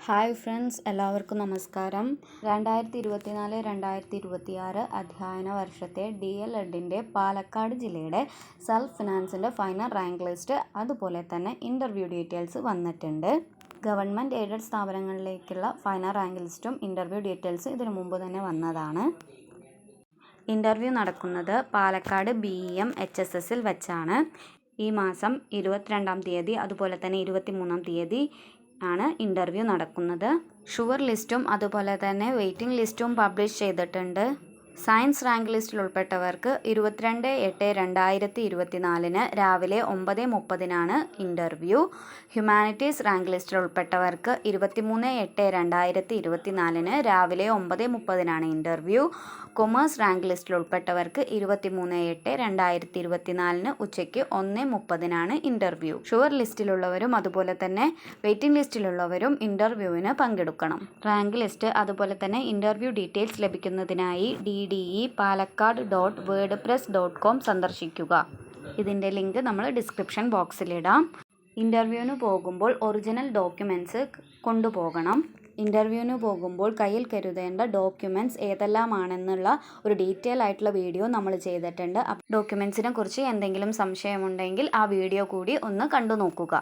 Hi friends, എല്ലാവർക്കും നമസ്കാരം. 2024-2026 അധ്യയന വർഷത്തെ DLEDൻ്റെ പാലക്കാട് ജില്ലയുടെ സെൽഫ് ഫിനാൻസിൻ്റെ ഫൈനൽ റാങ്ക് ലിസ്റ്റ്, അതുപോലെ തന്നെ ഇൻ്റർവ്യൂ ഡീറ്റെയിൽസ് വന്നിട്ടുണ്ട്. ഗവൺമെൻറ് എയ്ഡഡ് സ്ഥാപനങ്ങളിലേക്കുള്ള ഫൈനൽ റാങ്ക് ലിസ്റ്റും ഇൻ്റർവ്യൂ ഡീറ്റെയിൽസും ഇതിനു മുമ്പ് തന്നെ വന്നതാണ്. ഇൻ്റർവ്യൂ നടക്കുന്നത് പാലക്കാട് BEM HSSൽ വെച്ചാണ്. ഈ മാസം 22-ാം തീയതി അതുപോലെ തന്നെ 23-ാം തീയതി ആണ് ഇൻ്റർവ്യൂ നടക്കുന്നത്. ഷുവർ ലിസ്റ്റും അതുപോലെ തന്നെ വെയിറ്റിംഗ് ലിസ്റ്റും പബ്ലിഷ് ചെയ്തിട്ടുണ്ട്. സയൻസ് റാങ്ക് ലിസ്റ്റിൽ ഉൾപ്പെട്ടവർക്ക് 22/8/2024 രാവിലെ 9:30 ഇൻ്റർവ്യൂ. ഹ്യൂമാനിറ്റീസ് റാങ്ക് ലിസ്റ്റിൽ ഉൾപ്പെട്ടവർക്ക് 23/8/2024 രാവിലെ 9:30 ഇൻ്റർവ്യൂ. കൊമേഴ്സ് റാങ്ക് ലിസ്റ്റിൽ ഉൾപ്പെട്ടവർക്ക് 23/8/2024 ഉച്ചയ്ക്ക് 1:30 ഇൻ്റർവ്യൂ. ഷുവർ ലിസ്റ്റിലുള്ളവരും അതുപോലെ തന്നെ വെയിറ്റിംഗ് ലിസ്റ്റിലുള്ളവരും ഇൻ്റർവ്യൂവിന് പങ്കെടുക്കണം. റാങ്ക് ലിസ്റ്റ് അതുപോലെ തന്നെ ഇൻ്റർവ്യൂ ഡീറ്റെയിൽസ് ലഭിക്കുന്നതിനായി DDE-palakkad.wordpress.com സന്ദർശിക്കുക. ഇതിൻ്റെ ലിങ്ക് നമ്മൾ ഡിസ്ക്രിപ്ഷൻ ബോക്സിലിടാം. ഇൻ്റർവ്യൂവിന് പോകുമ്പോൾ ഒറിജിനൽ ഡോക്യുമെൻറ്റ്സ് കൊണ്ടുപോകണം. ഇൻ്റർവ്യൂവിന് പോകുമ്പോൾ കയ്യിൽ കരുതേണ്ട ഡോക്യുമെൻറ്റ്സ് ഏതെല്ലാമാണെന്നുള്ള ഒരു ഡീറ്റെയിൽ ആയിട്ടുള്ള വീഡിയോ നമ്മൾ ചെയ്തിട്ടുണ്ട്. ഡോക്യുമെൻറ്റ്സിനെ കുറിച്ച് എന്തെങ്കിലും സംശയമുണ്ടെങ്കിൽ ആ വീഡിയോ കൂടി ഒന്ന് കണ്ടു നോക്കുക.